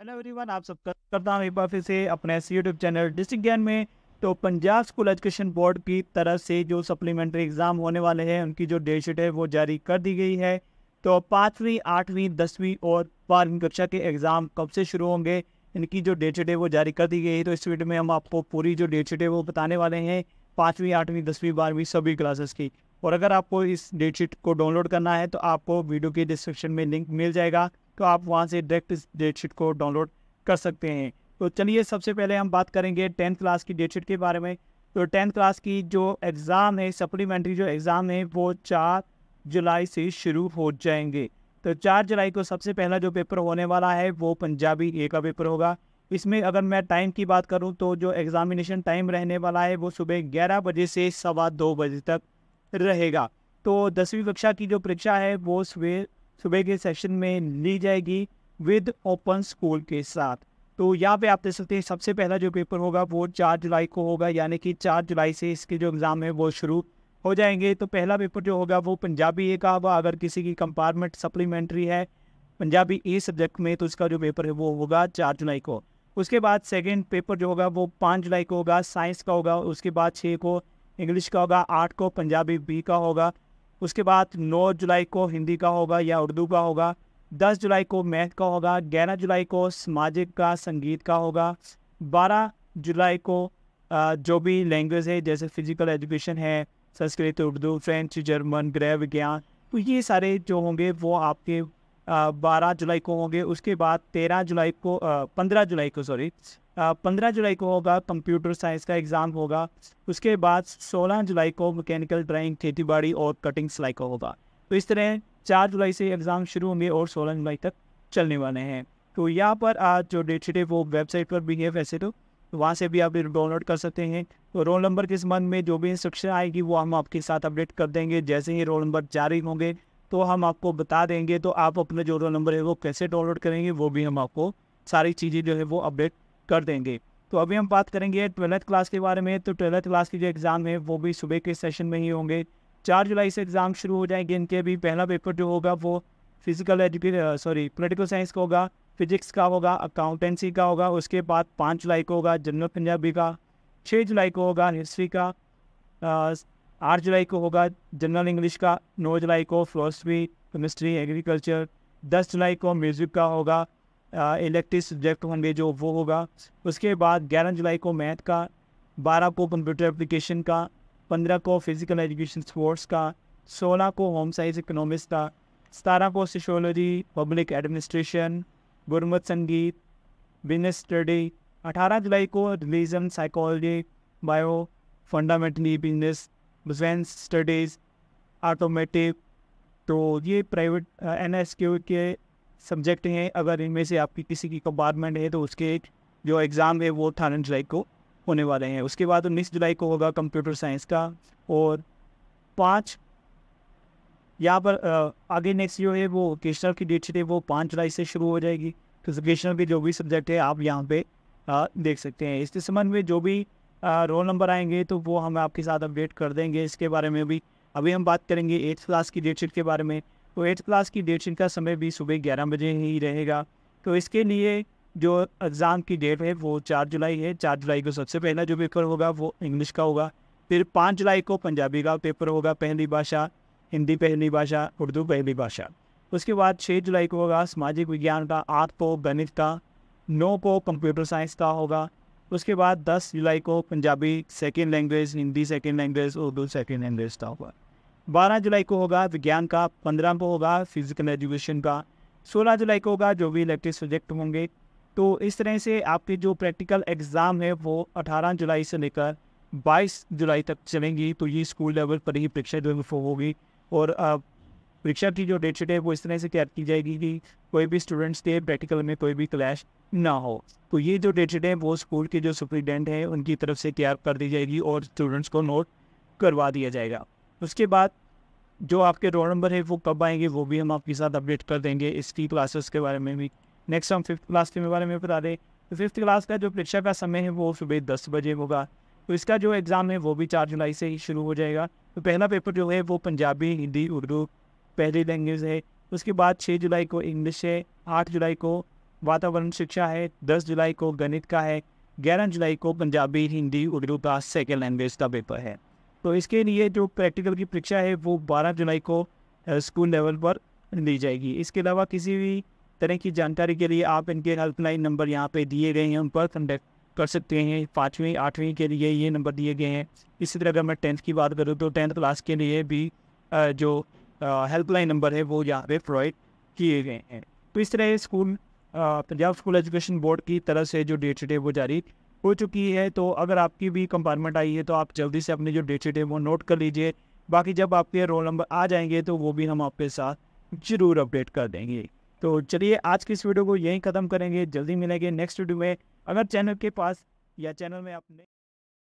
Hello everyone, आप सबका करता हूँ एक बार फिर से अपने यूट्यूब चैनल डिस्ट्रिक्ट ज्ञान में। तो पंजाब स्कूल एजुकेशन बोर्ड की तरफ से जो सप्लीमेंट्री एग्ज़ाम होने वाले हैं उनकी जो डेट शीट है वो जारी कर दी गई है। तो 5वीं 8वीं 10वीं और 12वीं कक्षा के एग्ज़ाम कब से शुरू होंगे, इनकी जो डेट शीट है वो जारी कर दी गई है। तो इस वीडियो में हम आपको पूरी जो डेट शीट है वो बताने वाले हैं 5वीं 8वीं 10वीं 12वीं सभी क्लासेस की। और अगर आपको इस डेट शीट को डाउनलोड करना है तो आपको वीडियो के डिस्क्रिप्शन में लिंक मिल जाएगा, तो आप वहां से डायरेक्ट इस डेट शीट को डाउनलोड कर सकते हैं। तो चलिए सबसे पहले हम बात करेंगे 10th क्लास की डेट शीट के बारे में। तो 10th क्लास की जो एग्ज़ाम है, सप्लीमेंट्री जो एग्ज़ाम है वो 4 जुलाई से शुरू हो जाएंगे। तो 4 जुलाई को सबसे पहला जो पेपर होने वाला है वो पंजाबी ए का पेपर होगा। इसमें अगर मैं टाइम की बात करूं तो जो एग्ज़ामिनेशन टाइम रहने वाला है वो सुबह 11 बजे से 2:15 बजे तक रहेगा। तो 10वीं कक्षा की जो परीक्षा है वो सुबह सुबह के सेशन में ली जाएगी विद ओपन स्कूल के साथ। तो यहाँ पे आप देख सकते हैं सबसे पहला जो पेपर होगा वो 4 जुलाई को होगा, यानी कि 4 जुलाई से इसके जो एग्ज़ाम है वो शुरू हो जाएंगे। तो पहला पेपर जो होगा वो पंजाबी ए का होगा। अगर किसी की कंपार्टमेंट सप्लीमेंट्री है पंजाबी ए सब्जेक्ट में तो उसका जो पेपर है वो होगा 4 जुलाई को। उसके बाद सेकेंड पेपर जो होगा वो 5 जुलाई को होगा, साइंस का होगा। उसके बाद 6 को इंग्लिश का होगा, 8 को पंजाबी बी का होगा। उसके बाद 9 जुलाई को हिंदी का होगा या उर्दू का होगा। 10 जुलाई को मैथ का होगा। 11 जुलाई को सामाजिक का संगीत का होगा। 12 जुलाई को जो भी लैंग्वेज है जैसे फिजिकल एजुकेशन है, संस्कृत, उर्दू, फ्रेंच, जर्मन, गृह विज्ञान, तो ये सारे जो होंगे वो आपके 12 जुलाई को होंगे। उसके बाद 15 जुलाई को 15 जुलाई को होगा कंप्यूटर साइंस का एग्ज़ाम होगा। उसके बाद 16 जुलाई को मैकेनिकल ड्राइंग, खेती बाड़ी और कटिंग सिलाई का होगा। तो इस तरह 4 जुलाई से एग्ज़ाम शुरू होंगे और 16 जुलाई तक चलने वाले हैं। तो यहाँ पर आज जो डेट शीट है वो वेबसाइट पर भी है वैसे तो वहाँ से भी आप डाउनलोड कर सकते हैं। तो रोल नंबर के संबंध में जो भी इंस्ट्रक्शन आएगी वो हम आपके साथ अपडेट कर देंगे। जैसे ही रोल नंबर जारी होंगे तो हम आपको बता देंगे। तो आप अपना जो रोल नंबर है वो कैसे डाउनलोड करेंगे वो भी हम आपको सारी चीज़ें जो है वो अपडेट कर देंगे। तो अभी हम बात करेंगे 12th क्लास के बारे में। तो 12th क्लास की जो एग्ज़ाम है वो भी सुबह के सेशन में ही होंगे। 4 जुलाई से एग्ज़ाम शुरू हो जाएंगे। इनके भी पहला पेपर जो होगा वो पॉलिटिकल साइंस का होगा, फिजिक्स का होगा, अकाउंटेंसी का होगा। उसके बाद 5 जुलाई को होगा जनरल पंजाबी का। 6 जुलाई को होगा हिस्ट्री का। 8 जुलाई को होगा जनरल इंग्लिश का। 9 जुलाई को फिलोसफी, केमिस्ट्री, एग्रीकल्चर। 10 जुलाई को म्यूज़िक का होगा। इलेक्टिव सब्जेक्ट होंगे जो वो होगा। उसके बाद 11 जुलाई को मैथ का। 12 को कंप्यूटर एप्लीकेशन का। 15 को फिजिकल एजुकेशन स्पोर्ट्स का। 16 को होम साइंस इकोनॉमिक्स का। 17 को सोशियोलॉजी, पब्लिक एडमिनिस्ट्रेशन, गुरमत संगीत, बिजनेस स्टडी। 18 जुलाई को religion, psychology, bio, fundamentally business, business studies, automotive. तो ये प्राइवेट NSQ के सब्जेक्ट हैं। अगर इनमें से आपकी किसी की कंपार्टमेंट है तो उसके जो एग्ज़ाम है वो 18 जुलाई को होने वाले हैं। उसके बाद 19 जुलाई को होगा कंप्यूटर साइंस का। और 5 यहाँ पर आगे नेक्स्ट जो है वो वोकेशनल की डेट शीट है वो 5 जुलाई से शुरू हो जाएगी। तो वोकेशनल के जो भी सब्जेक्ट है आप यहाँ पे देख सकते हैं। इसके संबंध में जो भी रोल नंबर आएंगे तो वो हम आपके साथ अपडेट कर देंगे इसके बारे में भी। अभी हम बात करेंगे 8th क्लास की डेट शीट के बारे में। तो 8th क्लास की डेट शीट का समय भी सुबह 11 बजे ही रहेगा। तो इसके लिए जो एग्ज़ाम की डेट है वो 4 जुलाई है। 4 जुलाई को सबसे पहला जो पेपर होगा वो इंग्लिश का होगा। फिर 5 जुलाई को पंजाबी का पेपर होगा, पहली भाषा, हिंदी पहली भाषा, उर्दू पहली भाषा। उसके बाद 6 जुलाई को होगा सामाजिक विज्ञान का। 8 को गणित का। 9 को कंप्यूटर साइंस का होगा। उसके बाद 10 जुलाई को Punjabi second language, Hindi second language, Urdu second language का होगा। 12 जुलाई को होगा विज्ञान का। 15 को होगा फिजिकल एजुकेशन का। 16 जुलाई को होगा जो भी इलेक्टिव सब्जेक्ट होंगे। तो इस तरह से आपके जो प्रैक्टिकल एग्ज़ाम है वो 18 जुलाई से लेकर 22 जुलाई तक चलेंगी। तो ये स्कूल लेवल पर ही परीक्षा जो है वो होगी। और परीक्षा की जो डेट शीट है वो इस तरह से तैयार की जाएगी कि कोई भी स्टूडेंट्स के प्रैक्टिकल में कोई भी क्लैश ना हो। तो ये जो डेट शीट है वो स्कूल के जो सुप्रिटेंडेंट हैं उनकी तरफ से तैयार कर दी जाएगी और स्टूडेंट्स को नोट करवा दिया जाएगा। उसके बाद जो आपके रोल नंबर है वो कब आएंगे वो भी हम आपके साथ अपडेट कर देंगे। इसकी क्लासेस के बारे में भी नेक्स्ट हम 5th क्लास के बारे में बता दें। तो 5th क्लास का जो परीक्षा का समय है वो सुबह 10 बजे होगा। तो इसका जो एग्ज़ाम है वो भी 4 जुलाई से ही शुरू हो जाएगा। तो पहला पेपर जो है वो पंजाबी, हिंदी, उर्दू पहली लैंग्वेज है। उसके बाद 6 जुलाई को इंग्लिश है। 8 जुलाई को वातावरण शिक्षा है, 10 जुलाई को गणित का है, 11 जुलाई को पंजाबी, हिंदी, उर्दू का सेकेंड लैंग्वेज का पेपर है। तो इसके लिए जो प्रैक्टिकल की परीक्षा है वो 12 जुलाई को स्कूल लेवल पर दी जाएगी। इसके अलावा किसी भी तरह की जानकारी के लिए आप इनके हेल्पलाइन नंबर यहाँ पे दिए गए हैं, उन पर कॉन्टैक्ट कर सकते हैं। 5वीं 8वीं के लिए ये नंबर दिए गए हैं। इसी तरह अगर मैं 10th की बात करूँ तो 10th क्लास के लिए भी जो हेल्पलाइन नंबर है वो यहाँ पे प्रोवाइड किए गए हैं। तो इस तरह school Punjab school education board की तरफ से जो डेट शीट है वो जारी हो चुकी है। तो अगर आपकी भी कंपार्टमेंट आई है तो आप जल्दी से अपनी जो डेट शीट है वो नोट कर लीजिए। बाकी जब आपके रोल नंबर आ जाएंगे तो वो भी हम आपके साथ ज़रूर अपडेट कर देंगे। तो चलिए आज की इस वीडियो को यहीं ख़त्म करेंगे, जल्दी मिलेंगे नेक्स्ट वीडियो में। अगर चैनल के पास या चैनल में आपने